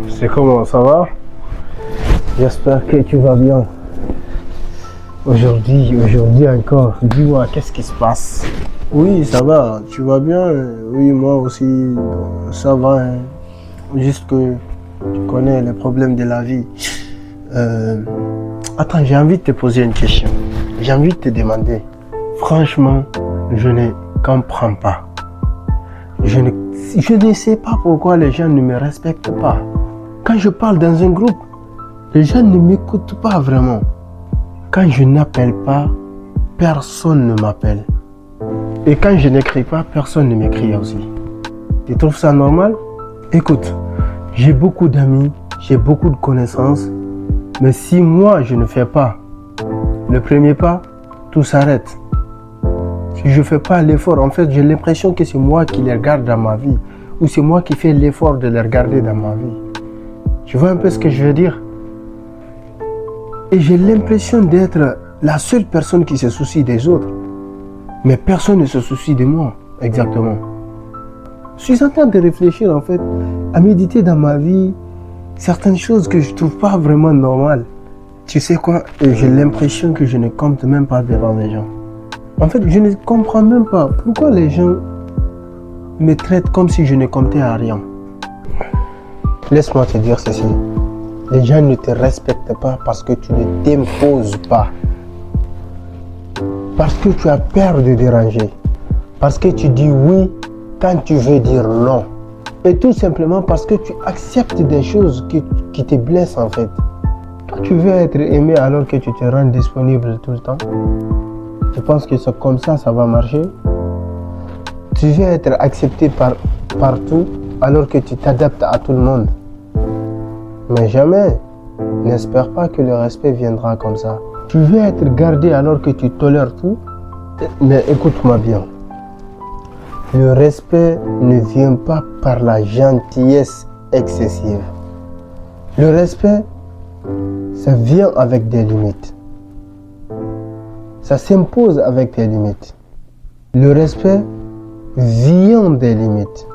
c'est comment, ça va? J'espère que tu vas bien. Aujourd'hui encore, dis-moi, qu'est-ce qui se passe? Oui, ça va, tu vas bien? Oui, moi aussi, ça va, hein. Juste que tu connais les problèmes de la vie. Attends, j'ai envie de te poser une question. J'ai envie de te demander. Franchement, je ne comprends pas. Je ne sais pas pourquoi les gens ne me respectent pas. Quand je parle dans un groupe, les gens ne m'écoutent pas vraiment. Quand je n'appelle pas, personne ne m'appelle. Et quand je n'écris pas, personne ne m'écrit aussi. Tu trouves ça normal? Écoute, j'ai beaucoup d'amis, j'ai beaucoup de connaissances, mais si moi je ne fais pas le premier pas, tout s'arrête. Si je ne fais pas l'effort, en fait, j'ai l'impression que c'est moi qui les regarde dans ma vie, ou c'est moi qui fais l'effort de les regarder dans ma vie. Tu vois un peu ce que je veux dire? Et j'ai l'impression d'être la seule personne qui se soucie des autres. Mais personne ne se soucie de moi, exactement. Je suis en train de réfléchir, en fait, à méditer dans ma vie certaines choses que je ne trouve pas vraiment normales. Tu sais quoi? J'ai l'impression que je ne compte même pas devant les gens. En fait, je ne comprends même pas pourquoi les gens me traitent comme si je ne comptais à rien. Laisse-moi te dire ceci. Les gens ne te respectent pas parce que tu ne t'imposes pas. Parce que tu as peur de déranger. Parce que tu dis oui quand tu veux dire non. Et tout simplement parce que tu acceptes des choses qui te blessent en fait. Toi, tu veux être aimé alors que tu te rends disponible tout le temps. Tu penses que c'est comme ça va marcher? Tu veux être accepté partout alors que tu t'adaptes à tout le monde. Mais jamais, n'espère pas que le respect viendra comme ça. Tu veux être gardé alors que tu tolères tout? Mais écoute-moi bien. Le respect ne vient pas par la gentillesse excessive. Le respect, ça vient avec des limites. Ça s'impose avec des limites. Le respect vient des limites.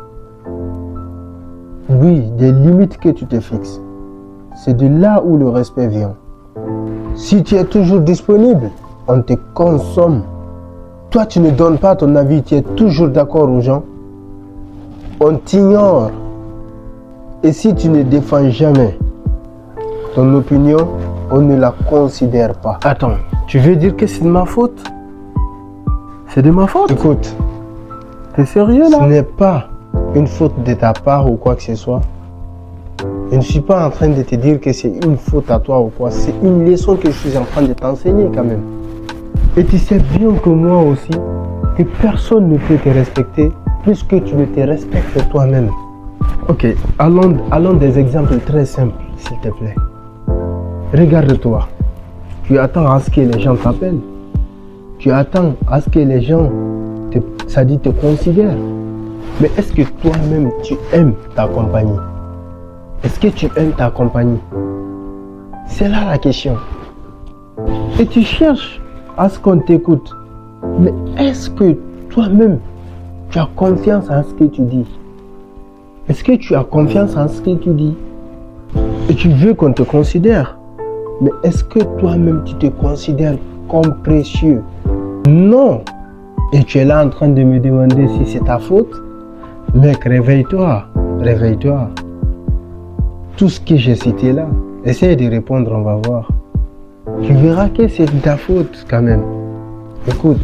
Oui, des limites que tu te fixes. C'est de là où le respect vient. Si tu es toujours disponible, on te consomme. Toi, tu ne donnes pas ton avis, tu es toujours d'accord aux gens. On t'ignore. Et si tu ne défends jamais ton opinion, on ne la considère pas. Attends, tu veux dire que c'est de ma faute? C'est de ma faute? Écoute, t'es sérieux là? Ce n'est pas une faute de ta part ou quoi que ce soit. Je ne suis pas en train de te dire que c'est une faute à toi ou quoi. C'est une leçon que je suis en train de t'enseigner quand même. Et tu sais bien que moi aussi, que personne ne peut te respecter plus que tu ne te respectes toi-même. Ok, allons des exemples très simples, s'il te plaît. Regarde-toi. Tu attends à ce que les gens t'appellent. Tu attends à ce que les gens te considèrent. Mais est-ce que toi-même tu aimes ta compagnie? Est-ce que tu aimes ta compagnie? C'est là la question. Et tu cherches à ce qu'on t'écoute. Mais est-ce que toi-même tu as confiance en ce que tu dis? Est-ce que tu as confiance en ce que tu dis? Et tu veux qu'on te considère? Mais est-ce que toi-même tu te considères comme précieux? Non. Et tu es là en train de me demander si c'est ta faute? Mec, réveille-toi, réveille-toi. Tout ce que j'ai cité là, essaye de répondre, on va voir. Tu verras que c'est de ta faute quand même. Écoute,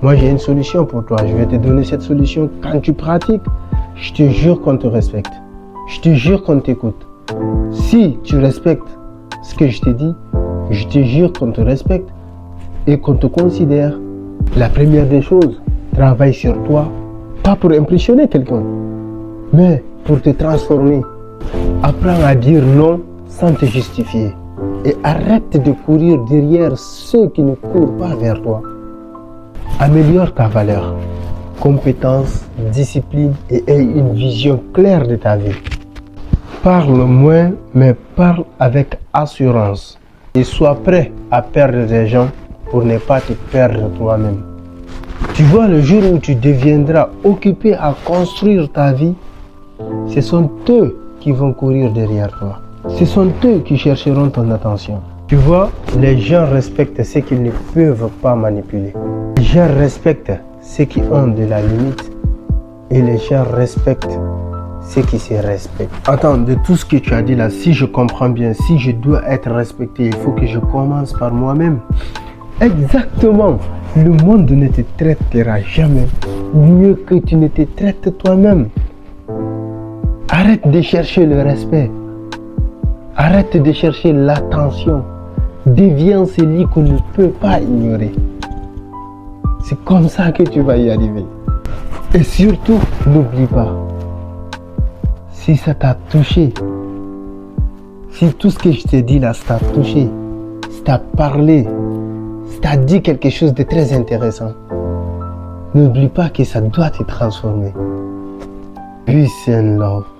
moi j'ai une solution pour toi. Je vais te donner cette solution. Quand tu pratiques, je te jure qu'on te respecte. Je te jure qu'on t'écoute. Si tu respectes ce que je t'ai dit, je te jure qu'on te respecte et qu'on te considère. La première des choses, travaille sur toi. Pas pour impressionner quelqu'un, mais pour te transformer. Apprends à dire non sans te justifier. Et arrête de courir derrière ceux qui ne courent pas vers toi. Améliore ta valeur, compétence, discipline et aie une vision claire de ta vie. Parle moins, mais parle avec assurance. Et sois prêt à perdre des gens pour ne pas te perdre toi-même. Tu vois, le jour où tu deviendras occupé à construire ta vie, ce sont eux qui vont courir derrière toi. Ce sont eux qui chercheront ton attention. Tu vois, les gens respectent ce qu'ils ne peuvent pas manipuler. Les gens respectent ceux qui ont de la limite. Et les gens respectent ceux qui se respectent. Attends, de tout ce que tu as dit là, si je comprends bien, si je dois être respecté, il faut que je commence par moi-même. Exactement. Le monde ne te traitera jamais mieux que tu ne te traites toi-même. Arrête de chercher le respect. Arrête de chercher l'attention. Deviens celui qu'on ne peut pas ignorer. C'est comme ça que tu vas y arriver. Et surtout, n'oublie pas, si ça t'a touché, si tout ce que je t'ai dit là, ça t'a touché, ça t'a parlé, ça t'a dit quelque chose de très intéressant, n'oublie pas que ça doit te transformer. Peace and love.